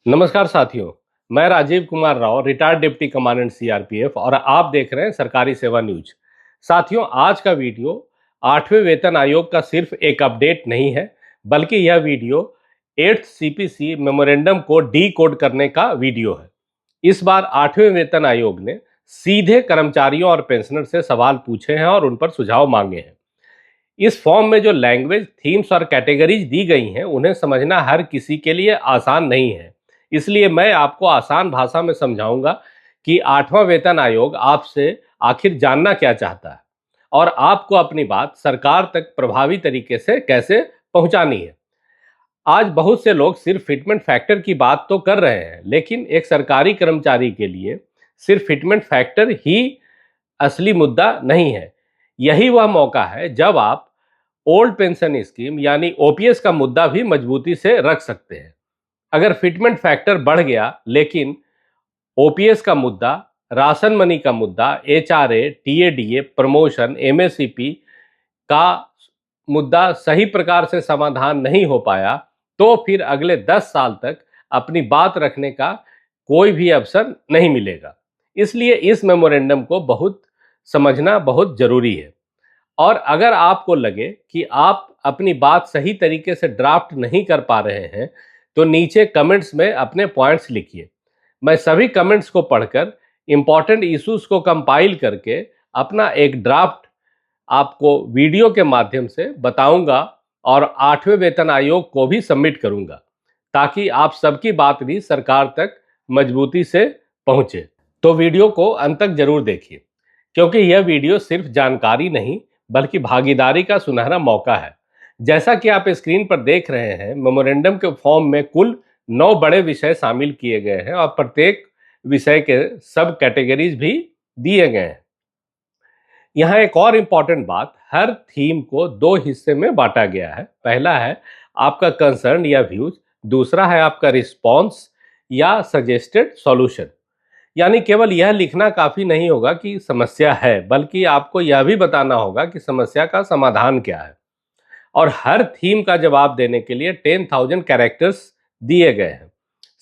नमस्कार साथियों, मैं Rajeev Kumar Rao, retired deputy commandant CRPF और आप देख रहे हैं सरकारी सेवा न्यूज। साथियों, आज का वीडियो 8वें वेतन आयोग का सिर्फ एक अपडेट नहीं है, बल्कि यह वीडियो 8th सीपीसी मेमोरेंडम को डी कोड करने का वीडियो है। इस बार 8वें वेतन आयोग ने सीधे कर्मचारियों और पेंशनर से सवाल पूछे हैं और उन पर सुझाव मांगे हैं। इस फॉर्म में जो लैंग्वेज, थीम्स और कैटेगरीज दी गई हैं, उन्हें समझना हर किसी के लिए आसान नहीं है। इसलिए मैं आपको आसान भाषा में समझाऊंगा कि 8वां वेतन आयोग आपसे आखिर जानना क्या चाहता है और आपको अपनी बात सरकार तक प्रभावी तरीके से कैसे पहुंचानी है। आज बहुत से लोग सिर्फ फिटमेंट फैक्टर की बात तो कर रहे हैं, लेकिन एक सरकारी कर्मचारी के लिए सिर्फ फिटमेंट फैक्टर ही असली मुद्दा नहीं है। यही वह मौका है जब आप ओल्ड पेंशन स्कीम यानी ओपीएस का मुद्दा भी मजबूती से रख सकते हैं। अगर फिटमेंट फैक्टर बढ़ गया लेकिन ओपीएस का मुद्दा, राशन मनी का मुद्दा, एचआरए, टीएडीए, प्रमोशन, एमएससीपी का मुद्दा सही प्रकार से समाधान नहीं हो पाया, तो फिर अगले 10 साल तक अपनी बात रखने का कोई भी अवसर नहीं मिलेगा। इसलिए इस मेमोरेंडम को समझना बहुत जरूरी है। और अगर आपको लगे कि आप अपनी बात सही तरीके से ड्राफ्ट नहीं कर पा रहे हैं, तो नीचे कमेंट्स में अपने पॉइंट्स लिखिए। मैं सभी कमेंट्स को पढ़कर इंपॉर्टेंट इश्यूज को कंपाइल करके अपना एक ड्राफ्ट आपको वीडियो के माध्यम से बताऊंगा और 8वें वेतन आयोग को भी सबमिट करूंगा, ताकि आप सबकी बात भी सरकार तक मजबूती से पहुंचे। तो वीडियो को अंत तक जरूर देखिए, क्योंकि यह वीडियो सिर्फ जानकारी नहीं बल्कि भागीदारी का सुनहरा मौका है। जैसा कि आप स्क्रीन पर देख रहे हैं, मेमोरेंडम के फॉर्म में कुल 9 बड़े विषय शामिल किए गए हैं और प्रत्येक विषय के सब कैटेगरीज भी दिए गए हैं। यहाँ एक और इम्पॉर्टेंट बात, हर थीम को 2 हिस्से में बांटा गया है। पहला है आपका कंसर्न या व्यूज, दूसरा है आपका रिस्पॉन्स या सजेस्टेड सॉल्यूशन। यानी केवल यह लिखना काफी नहीं होगा कि समस्या है, बल्कि आपको यह भी बताना होगा कि समस्या का समाधान क्या है। और हर थीम का जवाब देने के लिए 10,000 कैरेक्टर्स दिए गए हैं।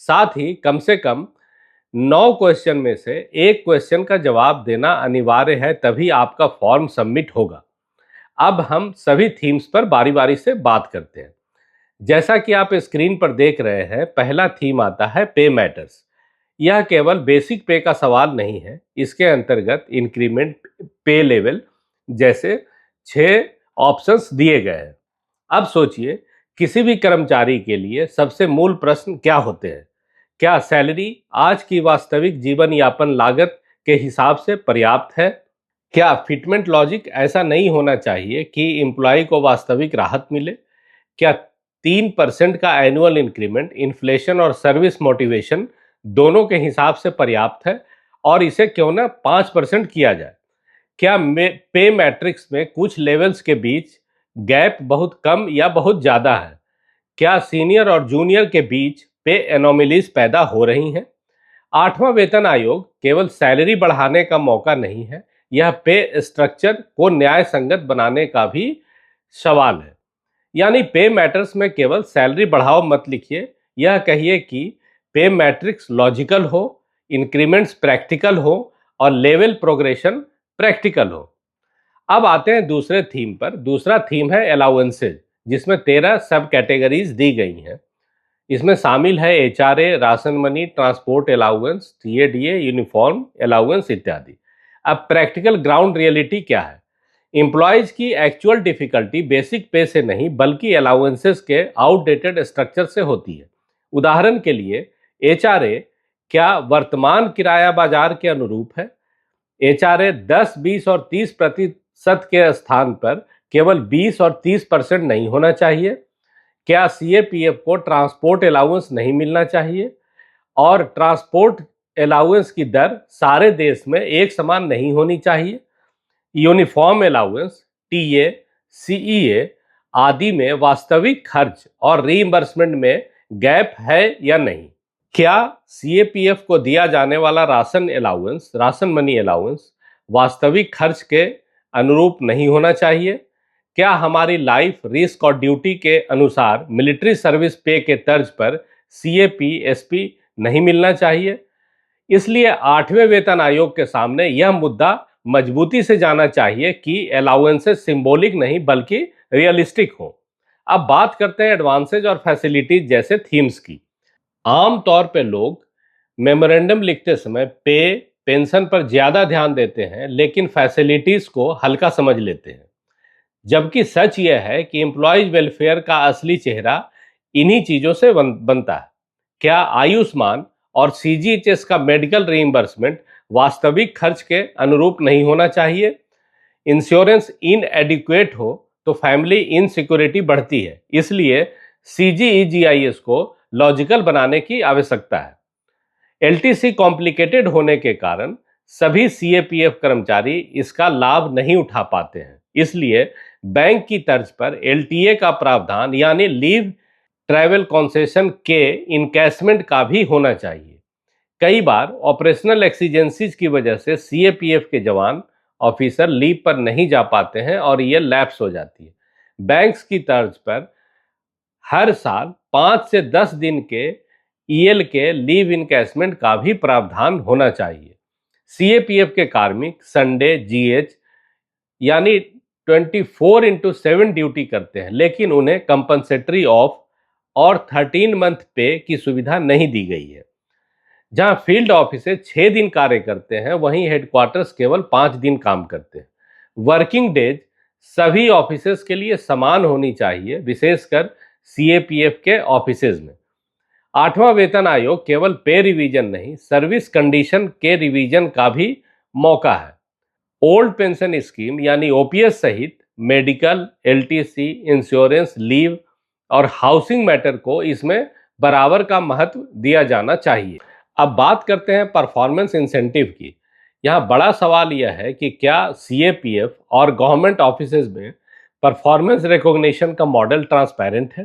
साथ ही कम से कम 9 क्वेश्चन में से एक क्वेश्चन का जवाब देना अनिवार्य है, तभी आपका फॉर्म सबमिट होगा। अब हम सभी थीम्स पर बारी बारी से बात करते हैं। जैसा कि आप स्क्रीन पर देख रहे हैं, पहला थीम आता है पे मैटर्स। यह केवल बेसिक पे का सवाल नहीं है, इसके अंतर्गत इंक्रीमेंट, पे लेवल जैसे 6 ऑप्शंस दिए गए हैं। अब सोचिए, किसी भी कर्मचारी के लिए सबसे मूल प्रश्न क्या होते हैं? क्या सैलरी आज की वास्तविक जीवन यापन लागत के हिसाब से पर्याप्त है? क्या फिटमेंट लॉजिक ऐसा नहीं होना चाहिए कि एम्प्लॉय को वास्तविक राहत मिले? क्या 3% का एनुअल इंक्रीमेंट इन्फ्लेशन और सर्विस मोटिवेशन दोनों के हिसाब से पर्याप्त है, और इसे क्यों ना 5% किया जाए? क्या पे मैट्रिक्स में कुछ लेवल्स के बीच गैप बहुत कम या बहुत ज़्यादा है? क्या सीनियर और जूनियर के बीच पे एनोमलीज पैदा हो रही हैं? 8वां वेतन आयोग केवल सैलरी बढ़ाने का मौका नहीं है, यह पे स्ट्रक्चर को न्याय संगत बनाने का भी सवाल है। यानी पे मैटर्स में केवल सैलरी बढ़ाओ मत लिखिए, यह कहिए कि पे मैट्रिक्स लॉजिकल हो, इंक्रीमेंट्स प्रैक्टिकल हो और लेवल प्रोग्रेशन प्रैक्टिकल हो। अब आते हैं दूसरे थीम पर। दूसरा थीम है अलाउंसेज, जिसमें 13 सब कैटेगरीज दी गई हैं। इसमें शामिल है HRA, ration money, transport allowance, TADA, uniform allowance इत्यादि। अब प्रैक्टिकल ग्राउंड रियलिटी क्या है? एम्प्लॉयज की एक्चुअल डिफिकल्टी बेसिक पे से नहीं बल्कि अलाउंसेस के आउटडेटेड स्ट्रक्चर से होती है। उदाहरण के लिए एचआरए क्या वर्तमान किराया बाजार के अनुरूप है? एचआरए 10, 20 और 30% के स्थान पर केवल 20 और 30% नहीं होना चाहिए? क्या सीएपीएफ को ट्रांसपोर्ट अलाउंस नहीं मिलना चाहिए? और ट्रांसपोर्ट अलाउंस की दर सारे देश में एक समान नहीं होनी चाहिए? यूनिफॉर्म अलाउंस, टीए, सीईए आदि में वास्तविक खर्च और रीइंबर्समेंट में गैप है या नहीं? क्या सीएपीएफ को दिया जाने वाला ration allowance, ration money allowance वास्तविक खर्च के अनुरूप नहीं होना चाहिए? क्या हमारी लाइफ रिस्क और ड्यूटी के अनुसार मिलिट्री सर्विस पे के तर्ज पर CAP, SP नहीं मिलना चाहिए। इसलिए 8वें वेतन आयोग के सामने यह मुद्दा मजबूती से जाना चाहिए कि अलाउंसेस सिंबॉलिक नहीं बल्कि रियलिस्टिक हो। अब बात करते हैं एडवांसेज और फैसिलिटीज जैसे थीम्स की। आमतौर पे लोग मेमोरेंडम लिखते समय पेंशन पर ज्यादा ध्यान देते हैं, लेकिन फैसिलिटीज को हल्का समझ लेते हैं। जबकि सच यह है कि एम्प्लॉयज वेलफेयर का असली चेहरा इन्हीं चीजों से बनता है। क्या आयुष्मान और CGHS का मेडिकल रीइंबर्समेंट वास्तविक खर्च के अनुरूप नहीं होना चाहिए? इंश्योरेंस इनएडिक्वेट हो तो फैमिली इनसिक्योरिटी बढ़ती है। इसलिए CGEGIS को लॉजिकल बनाने की आवश्यकता है। LTC कॉम्प्लिकेटेड होने के कारण सभी CAPF कर्मचारी इसका लाभ नहीं उठा पाते हैं। इसलिए बैंक की तर्ज पर LTA का प्रावधान यानी लीव ट्रैवल कंसेशन के इनकैशमेंट का भी होना चाहिए। कई बार ऑपरेशनल एक्सीजेंसीज की वजह से CAPF के जवान ऑफिसर लीव पर नहीं जा पाते हैं और ये लैप्स हो जाती है। बैंक्स की तर्ज पर हर साल 5 से 10 दिन के EL के लीव इनकैशमेंट का भी प्रावधान होना चाहिए। CAPF के कार्मिक संडे GH यानी 24/7 ड्यूटी करते हैं, लेकिन उन्हें कंपनसेटरी ऑफ और 13 मंथ पे की सुविधा नहीं दी गई है। जहां फील्ड ऑफिस 6 दिन कार्य करते हैं, वहीं हेडक्वार्टर्स केवल 5 दिन काम करते हैं। वर्किंग डेज सभी ऑफिसेज के लिए समान होनी चाहिए, विशेषकर CAPF के ऑफिसेज में। 8वां वेतन आयोग केवल पे रिवीजन नहीं, सर्विस कंडीशन के रिवीजन का भी मौका है। ओल्ड पेंशन स्कीम यानी OPS सहित मेडिकल, LTC, इंश्योरेंस, लीव और हाउसिंग मैटर को इसमें बराबर का महत्व दिया जाना चाहिए। अब बात करते हैं परफॉर्मेंस इंसेंटिव की। यहाँ बड़ा सवाल यह है कि क्या CAPF और गवर्नमेंट ऑफिसेज में परफॉर्मेंस रिकॉग्निशन का मॉडल ट्रांसपेरेंट है?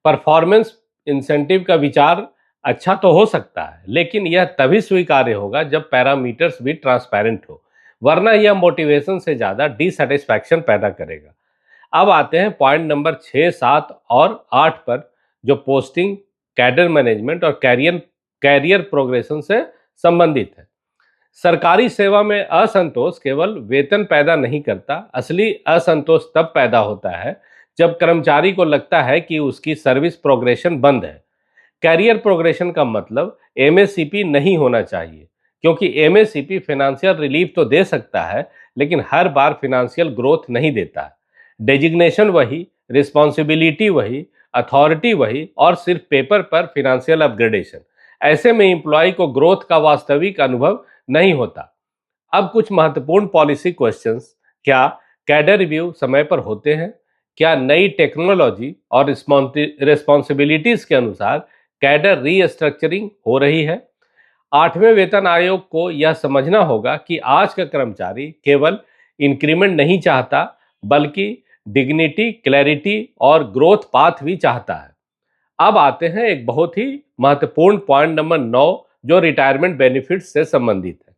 परफॉर्मेंस इंसेंटिव का विचार अच्छा तो हो सकता है, लेकिन यह तभी स्वीकार्य होगा जब पैरामीटर्स भी ट्रांसपेरेंट हो, वरना यह मोटिवेशन से ज्यादा डिसैटिस्फैक्शन पैदा करेगा। अब आते हैं पॉइंट नंबर 6, 7 और 8 पर, जो पोस्टिंग, कैडर मैनेजमेंट और कैरियर प्रोग्रेशन से संबंधित है। सरकारी सेवा में असंतोष केवल वेतन पैदा नहीं करता, असली असंतोष तब पैदा होता है जब कर्मचारी को लगता है कि उसकी सर्विस प्रोग्रेशन बंद है। कैरियर प्रोग्रेशन का मतलब MACP नहीं होना चाहिए, क्योंकि MACP फाइनेंशियल रिलीफ तो दे सकता है, लेकिन हर बार फाइनेंशियल ग्रोथ नहीं देता है। डेजिग्नेशन वही, रिस्पॉन्सिबिलिटी वही, अथॉरिटी वही, और सिर्फ पेपर पर फाइनेंशियल अपग्रेडेशन। ऐसे में एम्प्लॉय को ग्रोथ का वास्तविक अनुभव नहीं होता। अब कुछ महत्वपूर्ण पॉलिसी क्वेश्चंस। क्या कैडर रिव्यू समय पर होते हैं? क्या नई टेक्नोलॉजी और रिस्पॉन्सिबिलिटीज के अनुसार कैडर रीस्ट्रक्चरिंग हो रही है? 8वें वेतन आयोग को यह समझना होगा कि आज का कर्मचारी केवल इंक्रीमेंट नहीं चाहता, बल्कि डिग्निटी, क्लैरिटी और ग्रोथ पाथ भी चाहता है। अब आते हैं एक बहुत ही महत्वपूर्ण पॉइंट नंबर 9, जो रिटायरमेंट बेनिफिट्स से संबंधित है।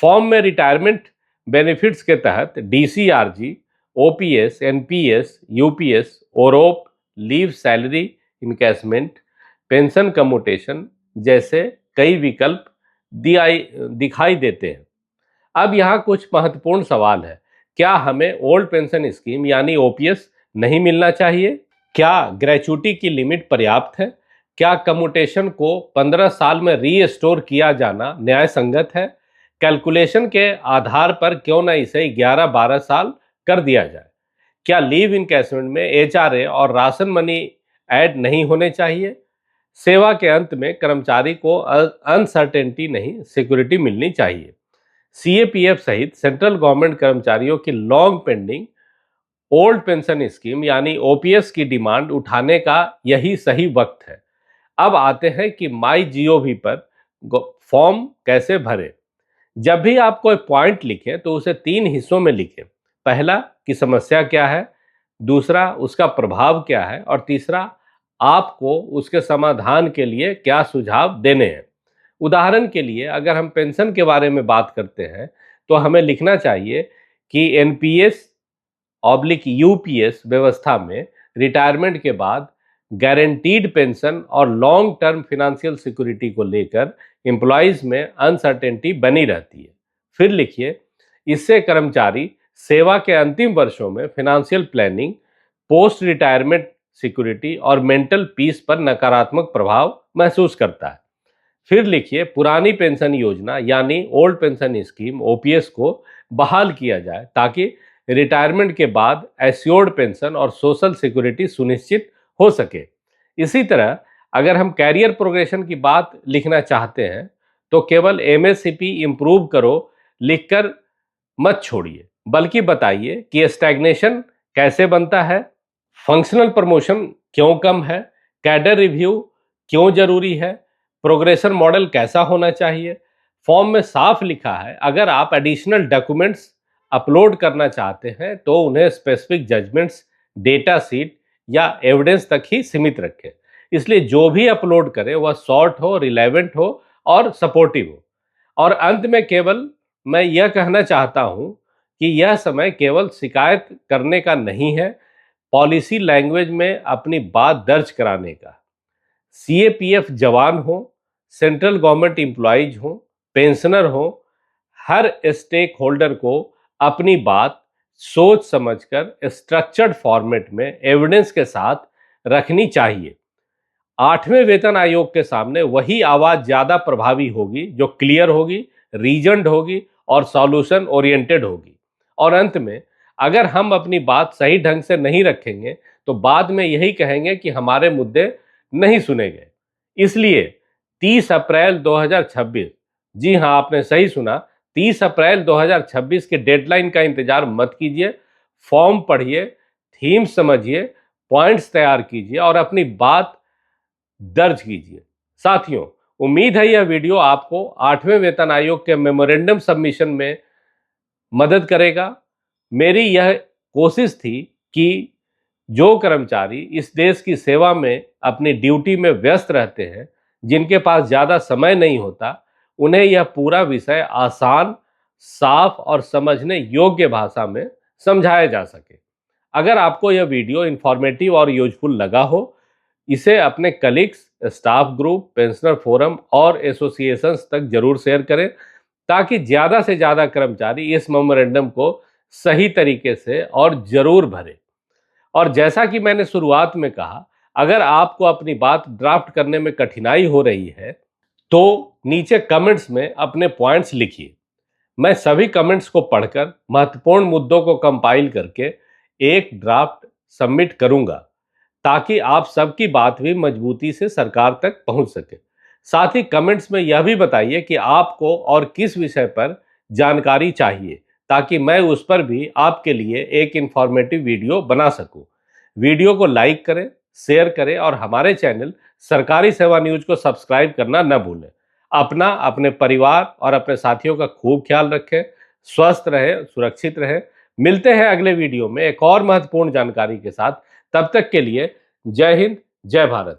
फॉर्म में रिटायरमेंट बेनिफिट्स के तहत DCRG, OPS, NPS, UPS, OROP, leave salary encashment, pension commutation जैसे कई विकल्प दिखाई देते हैं। अब यहाँ कुछ महत्वपूर्ण सवाल है। क्या हमें ओल्ड पेंशन स्कीम यानी OPS नहीं मिलना चाहिए? क्या ग्रेचुटी की लिमिट पर्याप्त है? क्या कम्यूटेशन को 15 साल में रीस्टोर किया जाना न्याय संगत है? कैलकुलेशन के आधार पर क्यों न इसे 11-12 साल कर दिया जाए? क्या लीव इनकैशमेंट में HRA और राशन मनी ऐड नहीं होने चाहिए? सेवा के अंत में कर्मचारी को अनसर्टेनिटी नहीं, सिक्योरिटी मिलनी चाहिए। CAPF सहित सेंट्रल गवर्नमेंट कर्मचारियों की long pending old pension scheme यानी OPS की डिमांड उठाने का यही सही वक्त है। अब आते हैं कि MyGov पर फॉर्म कैसे भरें। जब भी आप कोई पॉइंट लिखें तो उसे 3 हिस्सों में लिखें। पहला कि समस्या क्या है, दूसरा उसका प्रभाव क्या है, और तीसरा आपको उसके समाधान के लिए क्या सुझाव देने हैं। उदाहरण के लिए अगर हम पेंशन के बारे में बात करते हैं तो हमें लिखना चाहिए कि NPS/UPS व्यवस्था में रिटायरमेंट के बाद गारंटीड पेंशन और लॉन्ग टर्म फाइनेंशियल सिक्योरिटी को लेकर एम्प्लॉयज में अनसर्टेनिटी बनी रहती है। फिर लिखिए, इससे कर्मचारी सेवा के अंतिम वर्षों में financial planning, post retirement security और मेंटल पीस पर नकारात्मक प्रभाव महसूस करता है। फिर लिखिए, पुरानी पेंशन योजना यानी ओल्ड पेंशन स्कीम ओपीएस को बहाल किया जाए ताकि रिटायरमेंट के बाद एश्योर्ड पेंशन और सोशल सिक्योरिटी सुनिश्चित हो सके। इसी तरह अगर हम कैरियर प्रोग्रेशन की बात लिखना चाहते हैं तो केवल एमएससीपी इम्प्रूव करो लिखकर मत छोड़िए, बल्कि बताइए कि स्टैग्नेशन कैसे बनता है, फंक्शनल प्रमोशन क्यों कम है, कैडर रिव्यू क्यों जरूरी है, प्रोग्रेशन मॉडल कैसा होना चाहिए। फॉर्म में साफ लिखा है, अगर आप एडिशनल डॉक्यूमेंट्स अपलोड करना चाहते हैं तो उन्हें स्पेसिफिक जजमेंट्स, डेटा सीट या एविडेंस तक ही सीमित रखें। इसलिए जो भी अपलोड करें वह शॉर्ट हो, रिलेवेंट हो और सपोर्टिव हो। और अंत में केवल मैं यह कहना चाहता हूं कि यह समय केवल शिकायत करने का नहीं है, पॉलिसी लैंग्वेज में अपनी बात दर्ज कराने का। सीएपीएफ जवान हो, सेंट्रल गवर्नमेंट एम्प्लॉइज हो, पेंशनर हो, हर स्टेक होल्डर को अपनी बात सोच समझकर स्ट्रक्चर्ड फॉर्मेट में एविडेंस के साथ रखनी चाहिए। 8वें वेतन आयोग के सामने वही आवाज ज्यादा प्रभावी होगी जो क्लियर होगी, रीजन्ड होगी और सॉल्यूशन ओरिएंटेड होगी। और अंत में, अगर हम अपनी बात सही ढंग से नहीं रखेंगे तो बाद में यही कहेंगे कि हमारे मुद्दे नहीं सुने गए। इसलिए 30 अप्रैल 2026, जी हाँ आपने सही सुना, 30 अप्रैल 2026 के डेडलाइन का इंतजार मत कीजिए। फॉर्म पढ़िए, थीम समझिए, पॉइंट्स तैयार कीजिए और अपनी बात दर्ज कीजिए। साथियों, उम्मीद है यह वीडियो आपको 8वें वेतन आयोग के मेमोरेंडम सबमिशन में मदद करेगा। मेरी यह कोशिश थी कि जो कर्मचारी इस देश की सेवा में अपनी ड्यूटी में व्यस्त रहते हैं, जिनके पास ज़्यादा समय नहीं होता, उन्हें यह पूरा विषय आसान, साफ और समझने योग्य भाषा में समझाया जा सके। अगर आपको यह वीडियो इंफॉर्मेटिव और यूजफुल लगा हो, इसे अपने colleagues, staff group, pensioner forum और एसोसिएशंस तक जरूर शेयर करें ताकि ज़्यादा से ज़्यादा कर्मचारी इस मेमोरेंडम को सही तरीके से और जरूर भरें। और जैसा कि मैंने शुरुआत में कहा, अगर आपको अपनी बात ड्राफ्ट करने में कठिनाई हो रही है तो नीचे कमेंट्स में अपने पॉइंट्स लिखिए। मैं सभी कमेंट्स को पढ़कर महत्वपूर्ण मुद्दों को कंपाइल करके एक ड्राफ्ट सबमिट करूंगा ताकि आप सबकी बात भी मजबूती से सरकार तक पहुंच सके। साथ ही कमेंट्स में यह भी बताइए कि आपको और किस विषय पर जानकारी चाहिए ताकि मैं उस पर भी आपके लिए एक इंफॉर्मेटिव वीडियो बना सकूं। वीडियो को लाइक करें, शेयर करें और हमारे चैनल सरकारी सेवा न्यूज को सब्सक्राइब करना न भूलें। अपना, अपने परिवार और अपने साथियों का खूब ख्याल रखें। स्वस्थ रहें, सुरक्षित रहें। मिलते हैं अगले वीडियो में एक और महत्वपूर्ण जानकारी के साथ। तब तक के लिए जय हिंद, जय भारत।